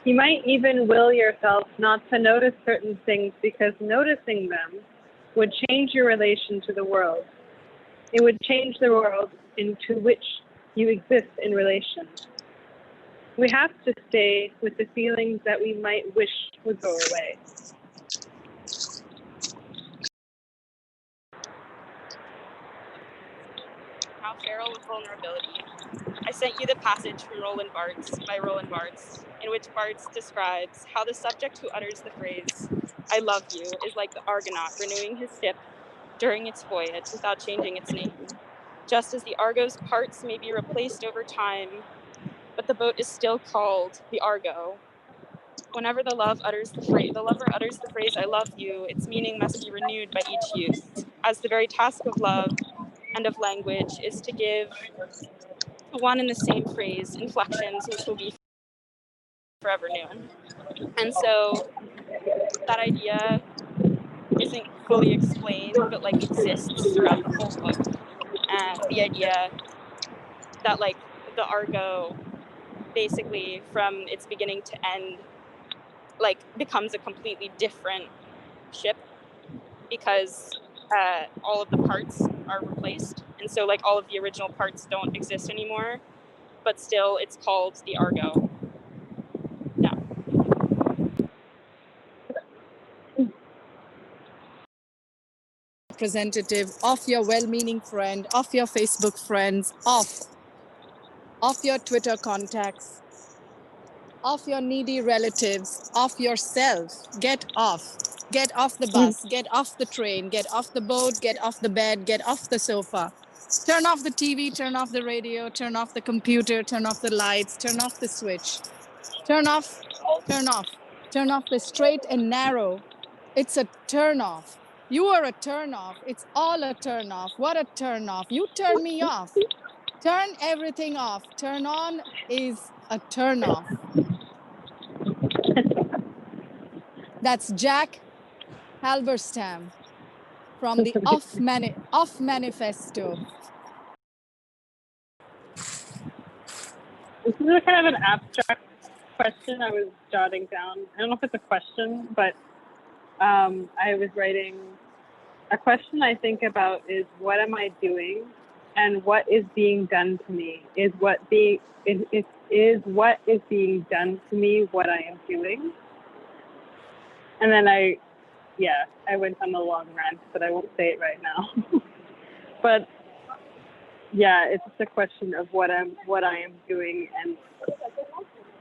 You might even will yourself not to notice certain things because noticing them would change your relation to the world. It would change the world into which you exist in relation. We have to stay with the feelings that we might wish would go away. How feral with vulnerability. I sent you the passage from Roland Barthes by Roland Barthes, in which Barthes describes how the subject who utters the phrase, "I love you," is like the Argonaut renewing his ship during its voyage without changing its name. Just as the Argo's parts may be replaced over time, but the boat is still called the Argo. Whenever the lover utters the phrase, "I love you," its meaning must be renewed by each use, as the very task of love and of language is to give to one and the same phrase inflections which will be forever new. And so that idea isn't fully explained, but like exists throughout the whole book. And the idea that like the Argo basically from its beginning to end like becomes a completely different ship because all of the parts are replaced, and so like all of the original parts don't exist anymore, but still it's called the Argo. Yeah. Representative of your well-meaning friend, of your Facebook friends, of your Twitter contacts, of your needy relatives, of yourself. Get off. Get off the bus, get off the train, get off the boat, get off the bed, get off the sofa. Turn off the TV, turn off the radio, turn off the computer, turn off the lights, turn off the switch. Turn off, turn off, turn off the straight and narrow. It's a turn off. You are a turn off. It's all a turn off. What a turn off. You turn me off. Turn everything off. Turn on is a turn off. That's Jack Halberstam from the Off Manifesto. This is a kind of an abstract question I was jotting down. I don't know if it's a question, but I was writing a question I think about is what am I doing and what is being done to me? Is what is being done to me what I am doing? And then I went on a long rant, but I won't say it right now. But yeah, it's just a question of what I am doing, and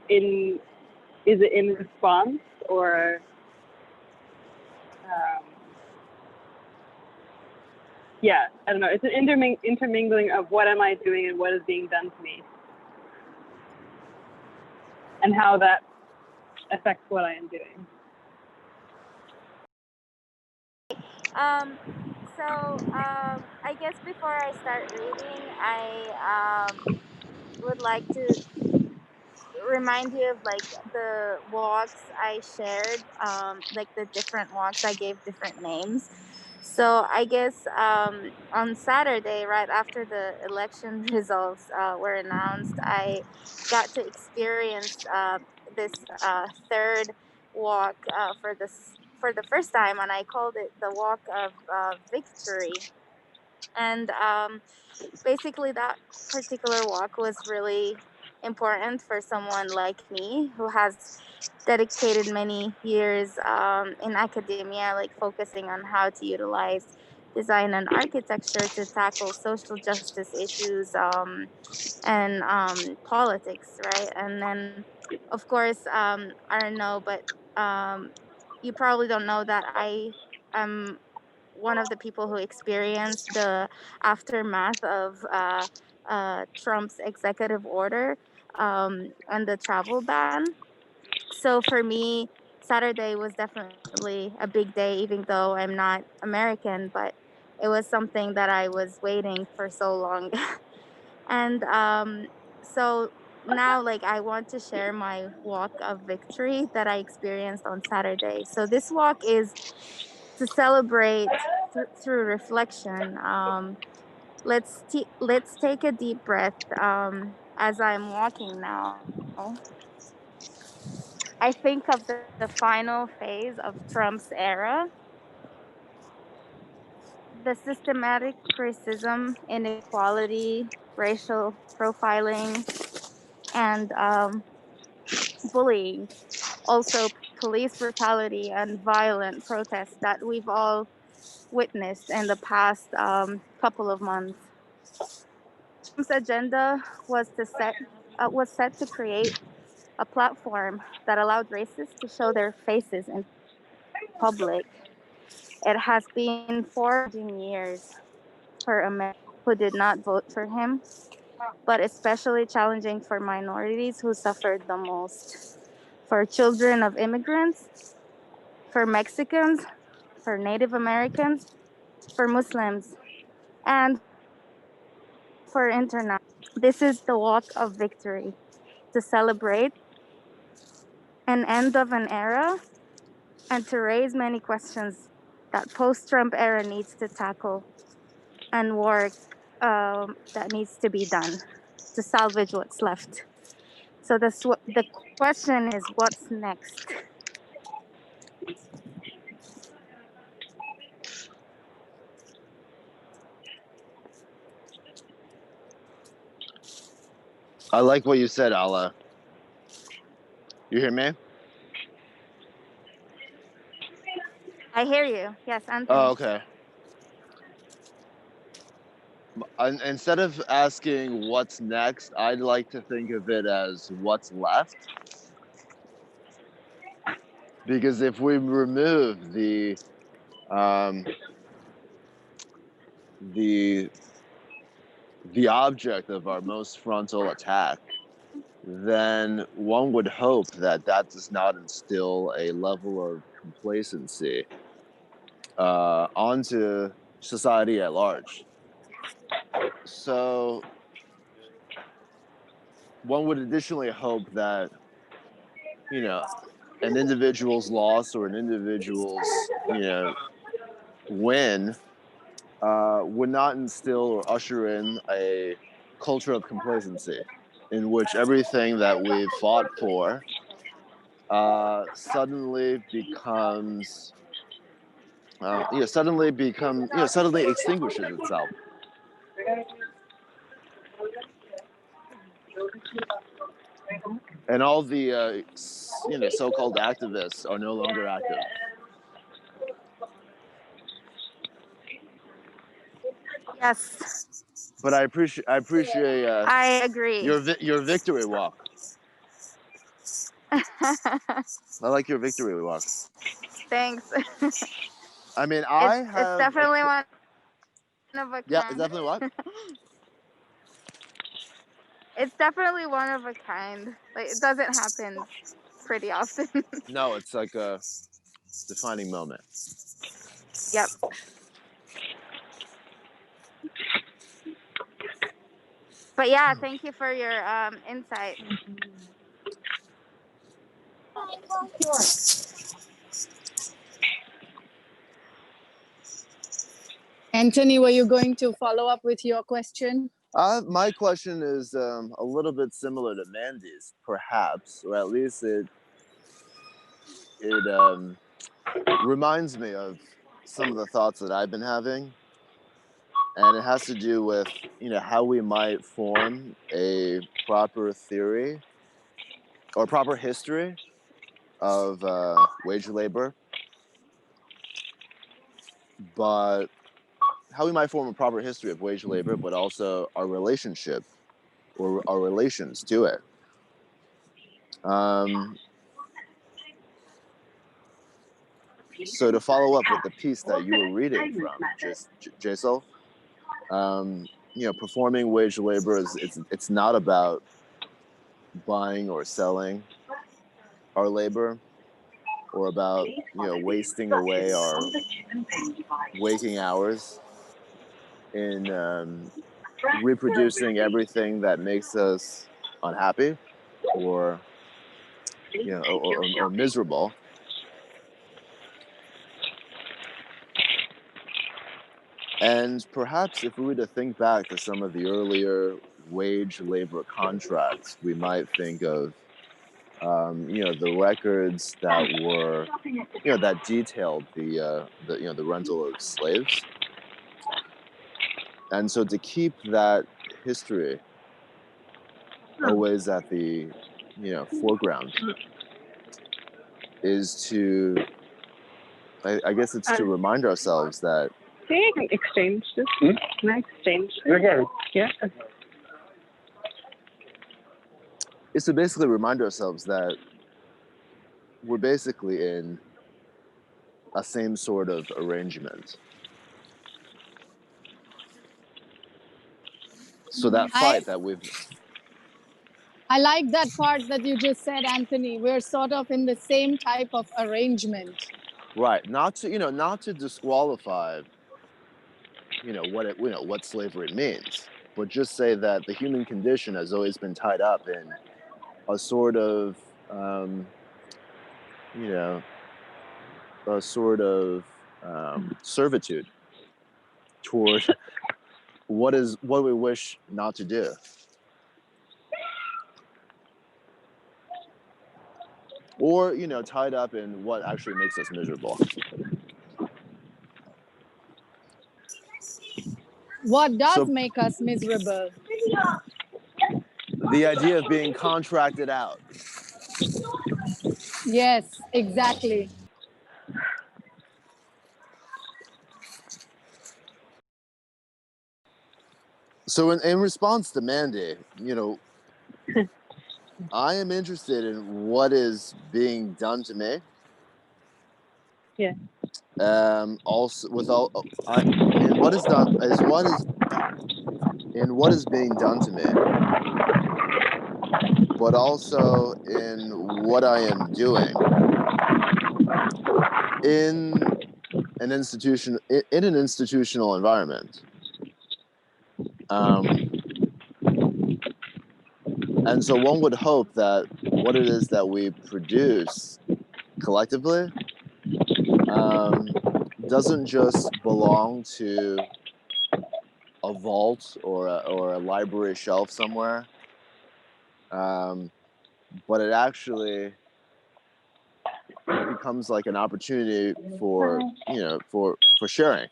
is it in response or I don't know. It's an intermingling of what am I doing and what is being done to me, and how that affects what I am doing. I guess before I start reading, I would like to remind you of like the walks I shared, like the different walks I gave different names. So I guess on Saturday, right after the election results were announced, I got to experience this third walk for the first time, and I called it the Walk of Victory. And basically, that particular walk was really important for someone like me who has dedicated many years in academia, like focusing on how to utilize design and architecture to tackle social justice issues and politics, right? And then, of course, I don't know, but you probably don't know that I am one of the people who experienced the aftermath of Trump's executive order and the travel ban. So for me, Saturday was definitely a big day, even though I'm not American, but it was something that I was waiting for so long. And so now, like, I want to share my walk of victory that I experienced on Saturday. So this walk is to celebrate through reflection. Let's take a deep breath as I'm walking now. I think of the final phase of Trump's era, the systematic racism, inequality, racial profiling, and bullying, also police brutality and violent protests that we've all witnessed in the past couple of months. Trump's agenda was set to create a platform that allowed racists to show their faces in public. It has been 4 years for Americans who did not vote for him, but especially challenging for minorities who suffered the most, for children of immigrants, for Mexicans, for Native Americans, for Muslims, and for international. This is the walk of victory to celebrate an end of an era and to raise many questions that post-Trump era needs to tackle and work that needs to be done to salvage what's left. So the question is, what's next? I like what you said, Ala. You hear me? I hear you. Yes, Anthony. Oh, okay. Instead of asking what's next, I'd like to think of it as what's left. Because if we remove the object of our most frontal attack, then one would hope that that does not instill a level of complacency onto society at large. So one would additionally hope that, you know, an individual's loss or an individual's, win would not instill or usher in a culture of complacency in which everything that we've fought for suddenly becomes, suddenly extinguishes itself. And all the, so-called activists are no longer active. Yes. But I appreciate. I agree. Your victory walk. I like your victory walk. Thanks. I mean, it's definitely one of a kind. Yeah, it's definitely what? It's definitely one of a kind. Like, it doesn't happen pretty often. No, it's like a defining moment. Yep. But yeah, thank you for your insight. Anthony, were you going to follow up with your question? My question is a little bit similar to Mandy's, perhaps, or at least it reminds me of some of the thoughts that I've been having, and it has to do with how we might form a proper theory or proper history of wage labor, but how we might form a proper history of wage labor, but also our relationship or our relations to it. So to follow up with the piece that you were reading from, Jaisal, performing wage labor it's not about buying or selling our labor, or about wasting away our waking hours in reproducing everything that makes us unhappy or or miserable. And perhaps if we were to think back to some of the earlier wage labor contracts, we might think of the records that were, that detailed the rental of slaves. And so to keep that history always at the, foreground is to, I guess it's to remind ourselves that. See, I can exchange this. Can I exchange this? Yeah. Is to basically remind ourselves that we're basically in a same sort of arrangement. So that fight that we've... I like that part that you just said, Anthony. We're sort of in the same type of arrangement. Right. Not to disqualify, what slavery means, but just say that the human condition has always been tied up in a sort of, servitude toward what we wish not to do. Or, tied up in what actually makes us miserable. What does make us miserable? The idea of being contracted out. Yes, exactly. So in response to Mandy, I am interested in what is being done to me. Yeah. Also, in what is being done to me, but also in what I am doing in an institutional environment. And so one would hope that what it is that we produce collectively doesn't just belong to a vault or a library shelf somewhere, but it actually becomes like an opportunity for sharing.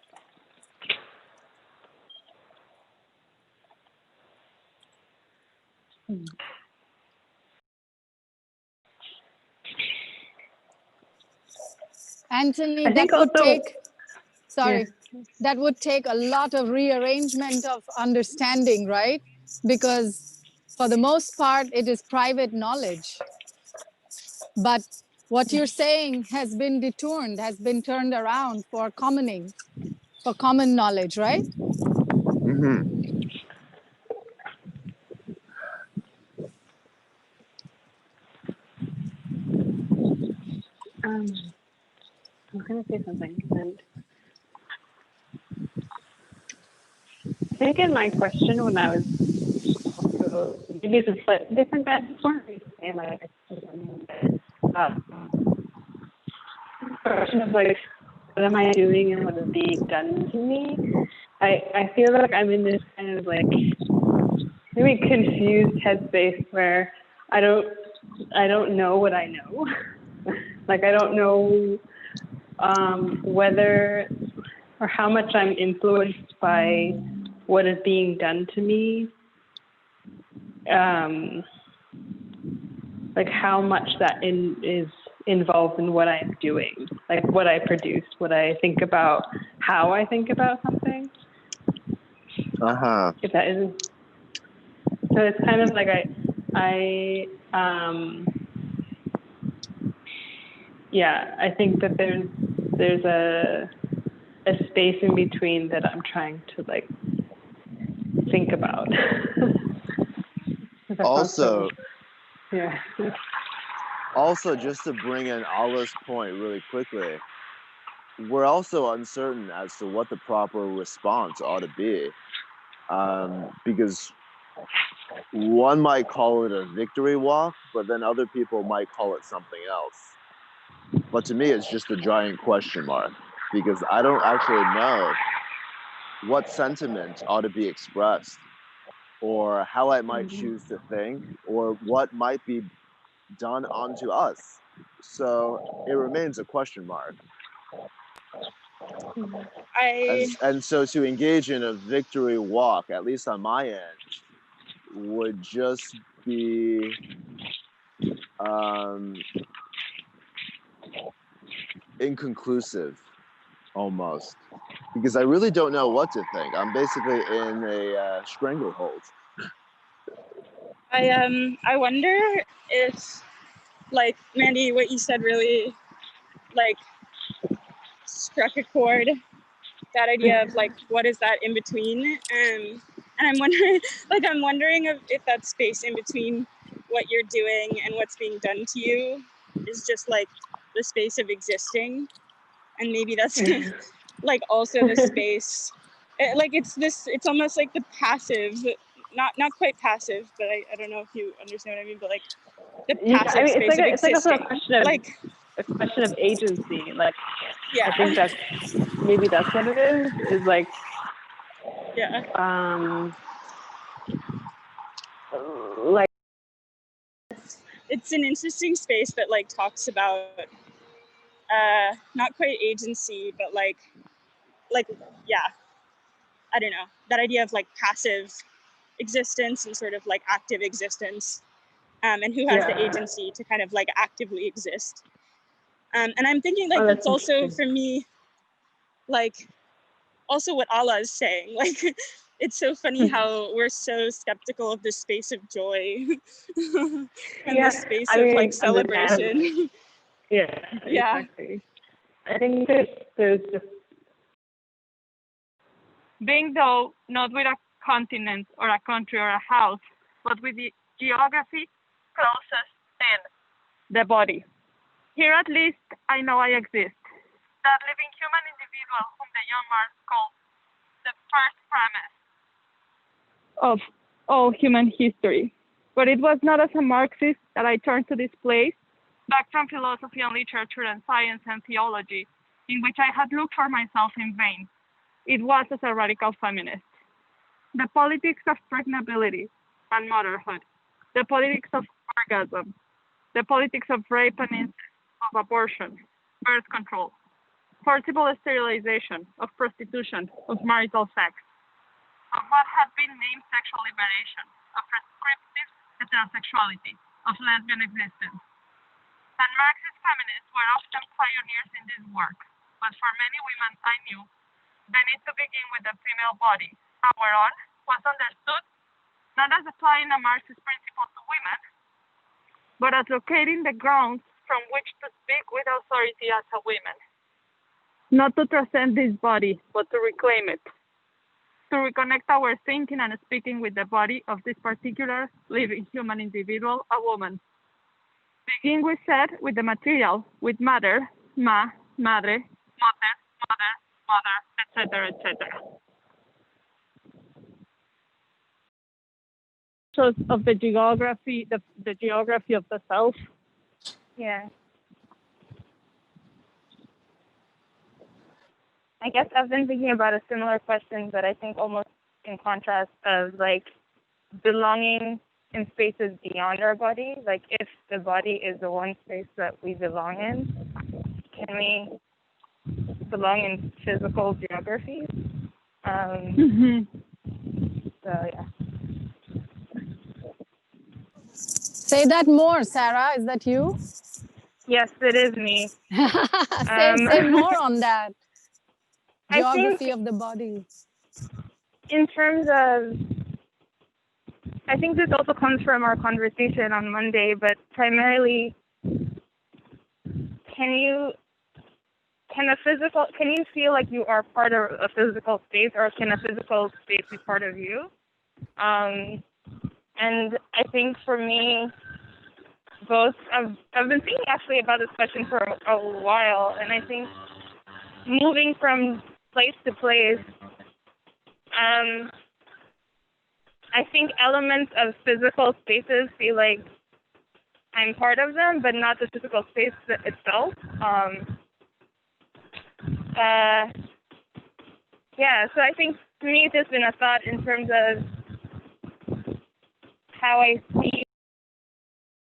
Anthony, that would take a lot of rearrangement of understanding, right? Because for the most part, it is private knowledge. But what you're saying has been turned around for common knowledge, right? Mm-hmm. I was going to say something, and I think in my question when I was maybe it's a slightly different bed before, question of like, what am I doing and what is being done to me? I feel like I'm in this kind of like maybe confused headspace where I don't know what I know. Like I don't know whether or how much I'm influenced by what is being done to me. Like how much that is involved in what I'm doing, like what I produce, what I think about, how I think about something. If that isn't, so it's kind of like I think that there's a space in between that I'm trying to like think about. Also, yeah. Also, just to bring in Allah's point really quickly, we're also uncertain as to what the proper response ought to be, because one might call it a victory walk, but then other people might call it something else. But to me, it's just a giant question mark, because I don't actually know what sentiment ought to be expressed, or how I might choose to think, or what might be done onto us. So it remains a question mark. And so to engage in a victory walk, at least on my end, would just be inconclusive almost, because I really don't know what to think. I'm basically in a stranglehold. I wonder if, like, Mandy, what you said really, like, struck a chord. That idea of, like, what is that in between? And I'm wondering if that space in between what you're doing and what's being done to you is just like the space of existing, and maybe that's like also the space. It's almost like the passive, not quite passive, but I don't know if you understand what I mean, but like the passive space of existing. It's like a question of agency. Like, yeah. I think maybe that's what it is like, yeah. Like, it's an interesting space that like talks about not quite agency, but like yeah, I don't know, that idea of like passive existence and sort of like active existence, and who has the agency to kind of like actively exist. And I'm thinking like that's also for me, like also what Allah is saying. Like it's so funny how we're so skeptical of the space of joy and the space of like celebration. Yeah, exactly. I think there's just being, though not with a continent or a country or a house, but with the geography closest in, the body. Here at least I know I exist. That living human individual whom the young Marx called the first premise of all human history. But it was not as a Marxist that I turned to this place, back from philosophy and literature and science and theology, in which I had looked for myself in vain. It was as a radical feminist. The politics of pregnability and motherhood, the politics of orgasm, the politics of rape and incest, of abortion, birth control, forcible sterilization, of prostitution, of marital sex, of what had been named sexual liberation, of prescriptive heterosexuality, of lesbian existence. And Marxist feminists were often pioneers in this work, but for many women I knew, they need to begin with the female body, whereon was understood not as applying a Marxist principle to women, but as locating the grounds from which to speak with authority as a woman. Not to transcend this body, but to reclaim it. To reconnect our thinking and speaking with the body of this particular living human individual, a woman. Begin, we said, with the material, with matter, madre, mother, etc., etc. So of the geography, the geography of the self. Yeah. I guess I've been thinking about a similar question, but I think almost in contrast of like belonging in spaces beyond our body. Like if the body is the one space that we belong in, can we belong in physical geographies? So yeah. Say that more, Sarah. Is that you? Yes, it is me. Say more on that. I Geography think of the body. in terms of, I think this also comes from our conversation on Monday, but primarily, can you feel like you are part of a physical space, or can a physical space be part of you? And I think for me, both, I've been thinking actually about this question for a while, and I think moving from place to place, I think elements of physical spaces feel like I'm part of them, but not the physical space itself. Yeah, so I think to me it's just been a thought in terms of how I see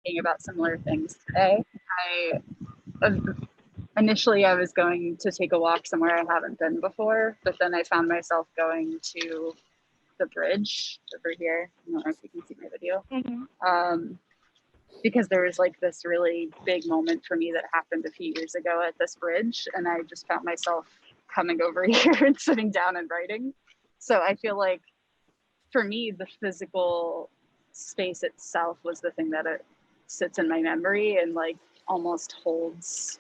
thinking about similar things today. Initially, I was going to take a walk somewhere I haven't been before, but then I found myself going to the bridge over here. I don't know if you can see my video. Because there was like this really big moment for me that happened a few years ago at this bridge, and I just found myself coming over here and sitting down and writing. So I feel like for me, the physical space itself was the thing that it sits in my memory and like almost holds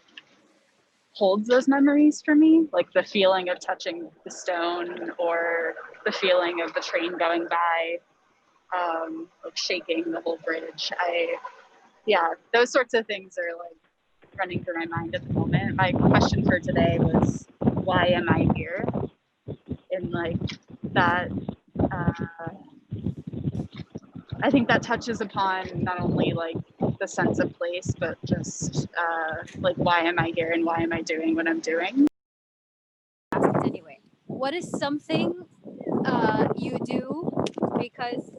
those memories for me, like the feeling of touching the stone or the feeling of the train going by, like shaking the whole bridge. Those sorts of things are like running through my mind at the moment. My question for today was, why am I here? And like that, I think that touches upon not only like the sense of place, but just like, why am I here and why am I doing what I'm doing? Anyway, what is something you do because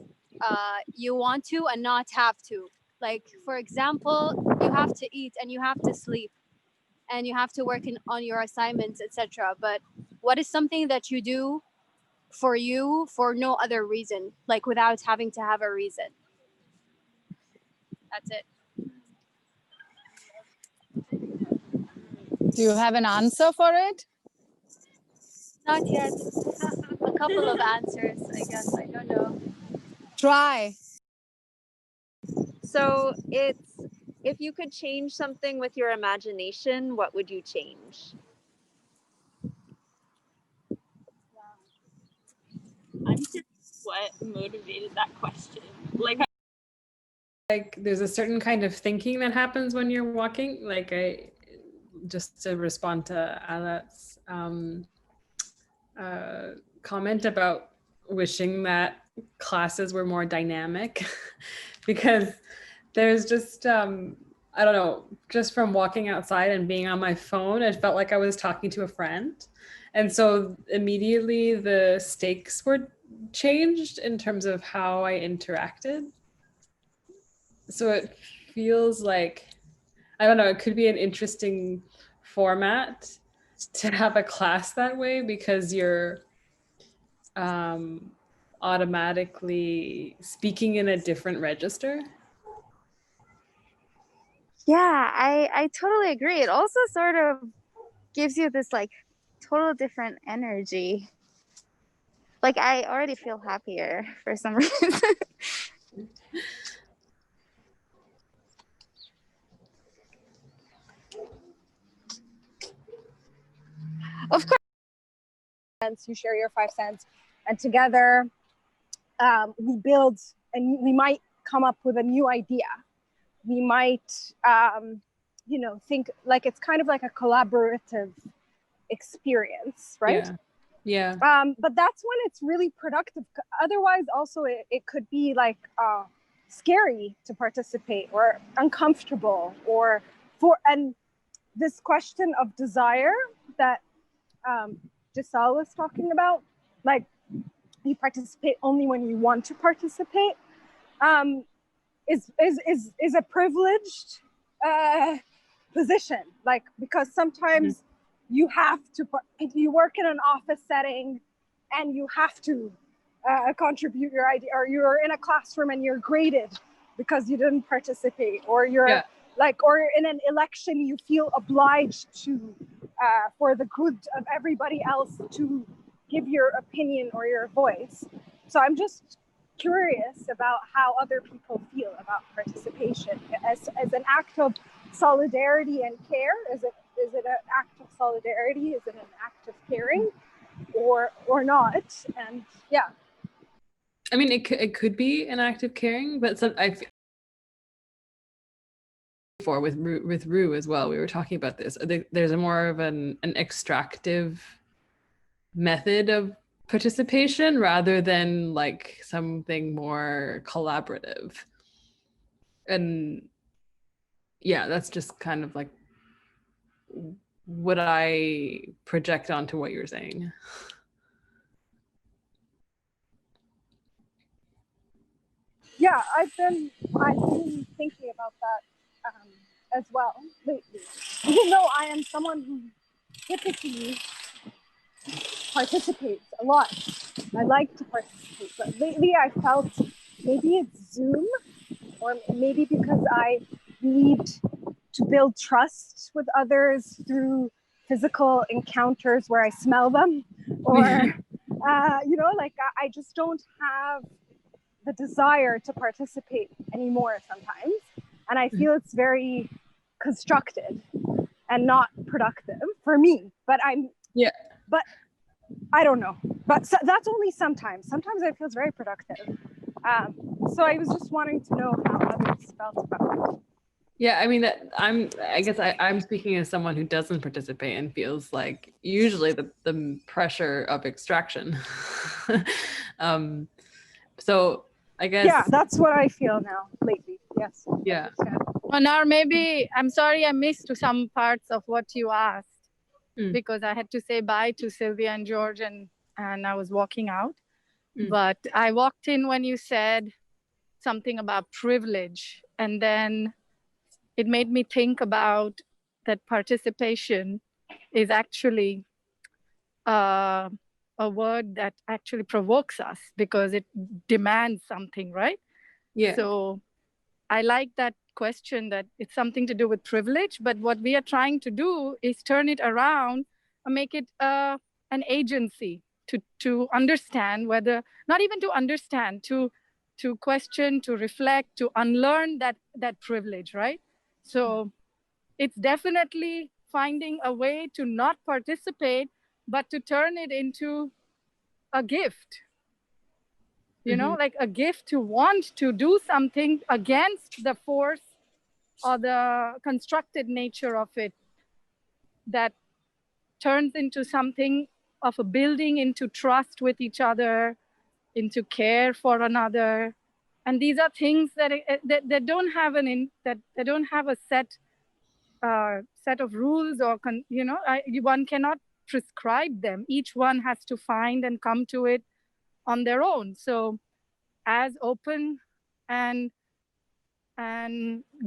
you want to and not have to? Like, for example, you have to eat and you have to sleep and you have to work on your assignments, etc. But what is something that you do for you for no other reason, like without having to have a reason? That's it. Do you have an answer for it? Not yet. A couple of answers, I guess. I don't know. Try. So it's, if you could change something with your imagination, what would you change? I'm curious what motivated that question. Like there's a certain kind of thinking that happens when you're walking. Like just to respond to Alat's comment about wishing that classes were more dynamic because there's just I don't know, just from walking outside and being on my phone, it felt like I was talking to a friend. And so immediately the stakes were changed in terms of how I interacted. So it feels like, I don't know, it could be an interesting format to have a class that way because you're automatically speaking in a different register. Yeah, I totally agree. It also sort of gives you this like total different energy. Like I already feel happier for some reason. Of course, you share your 5 cents, and together we build, and we might come up with a new idea. We might, think like it's kind of like a collaborative experience, right? Yeah. But that's when it's really productive. Otherwise, also it could be like scary to participate or uncomfortable and this question of desire that Giselle was talking about, like you participate only when you want to participate, is a privileged position, like because sometimes you have to, you work in an office setting and you have to contribute your idea, or you're in a classroom and you're graded because you didn't participate, or you're or in an election you feel obliged to for the good of everybody else to give your opinion or your voice. So I'm just curious about how other people feel about participation as an act of solidarity and care. Is it an act of solidarity? Is it an act of caring, or not? And yeah, I mean, it could be an act of caring, but before with Rue as well, we were talking about this. There's a more of an extractive method of participation rather than like something more collaborative. And yeah, that's just kind of like what I project onto what you're saying. yeah, I've been thinking about that as well lately. Even though I am someone who typically participates a lot, I like to participate, but lately I felt maybe it's Zoom, or maybe because I need to build trust with others through physical encounters where I smell them, or like I just don't have the desire to participate anymore sometimes, and I feel it's very constructed and not productive for me. But but I don't know. But that's only sometimes. Sometimes it feels very productive. So I was just wanting to know how others felt about it. Yeah, I mean, I guess I'm speaking as someone who doesn't participate and feels like usually the pressure of extraction. So I guess. Yeah, that's what I feel now lately. Yes. Yeah. Manar, maybe, I'm sorry I missed some parts of what you asked because I had to say bye to Sylvia and George and I was walking out. But I walked in when you said something about privilege, and then it made me think about that participation is actually a word that actually provokes us because it demands something, right? Yeah. So I like that question, that it's something to do with privilege, but what we are trying to do is turn it around and make it an agency to understand whether, not even to understand, to question, to reflect, to unlearn that privilege, right? So it's definitely finding a way to not participate, but to turn it into a gift, like a gift to want to do something against the force or the constructed nature of it, that turns into something of a building into trust with each other, into care for another. And these are things that don't have that they don't have a set of rules, or one cannot prescribe them. Each one has to find and come to it on their own. So as open and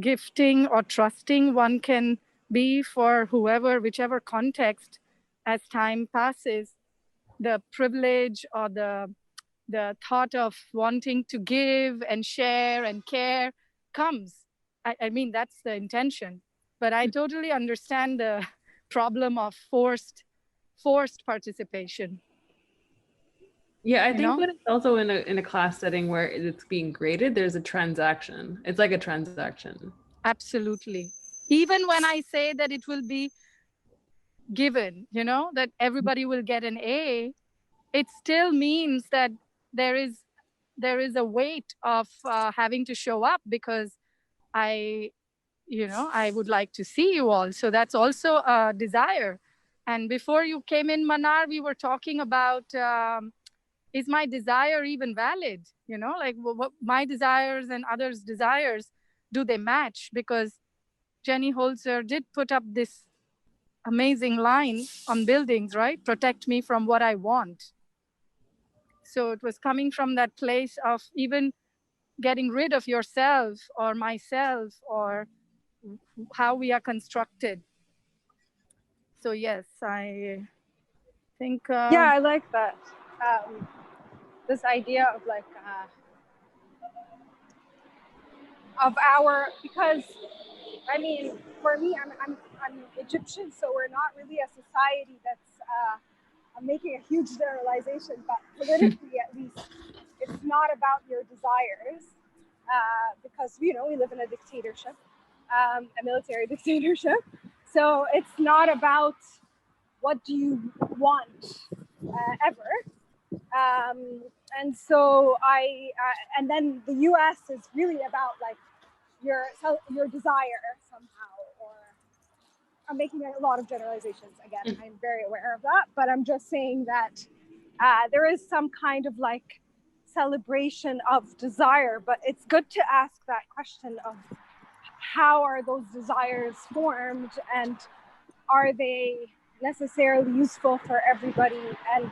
gifting or trusting one can be for whichever context, as time passes, the privilege or the thought of wanting to give and share and care comes. I mean, that's the intention. But I totally understand the problem of forced participation. Yeah, I think when it's also in a class setting where it's being graded, there's a transaction. It's like a transaction. Absolutely. Even when I say that it will be given, that everybody will get an A, it still means that there is a weight of having to show up, because I would like to see you all. So that's also a desire. And before you came in, Manar, we were talking about, is my desire even valid? Like what my desires and others' desires, do they match? Because Jenny Holzer did put up this amazing line on buildings, right? Protect me from what I want. So it was coming from that place of even getting rid of yourself or myself, or how we are constructed. So yes, I think. Yeah, I like that. This idea of because I mean, for me, I'm Egyptian, so we're not really a society that's. I'm making a huge generalization, but politically, at least, it's not about your desires, because we live in a dictatorship, a military dictatorship. So it's not about what do you want ever. And so and then the U.S. is really about your desire somehow, or I'm making a lot of generalizations again. I'm very aware of that, but I'm just saying that there is some kind of celebration of desire, but it's good to ask that question of how are those desires formed, and are they necessarily useful for everybody? And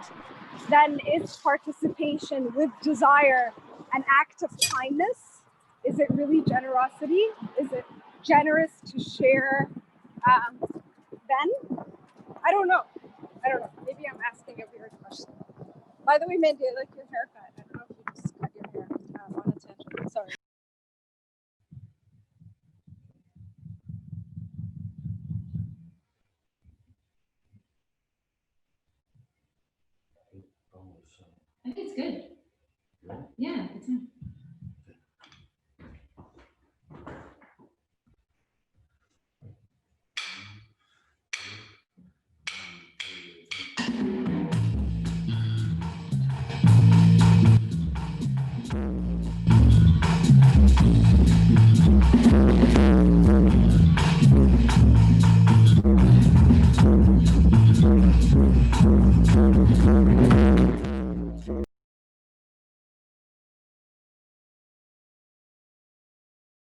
then is participation with desire an act of kindness, Is it really generosity? Is it generous to share then? I don't know. Maybe I'm asking a weird question. By the way, Mandy, I like your haircut. I don't know if you just cut your hair on a tangent. Sorry. I think it's good.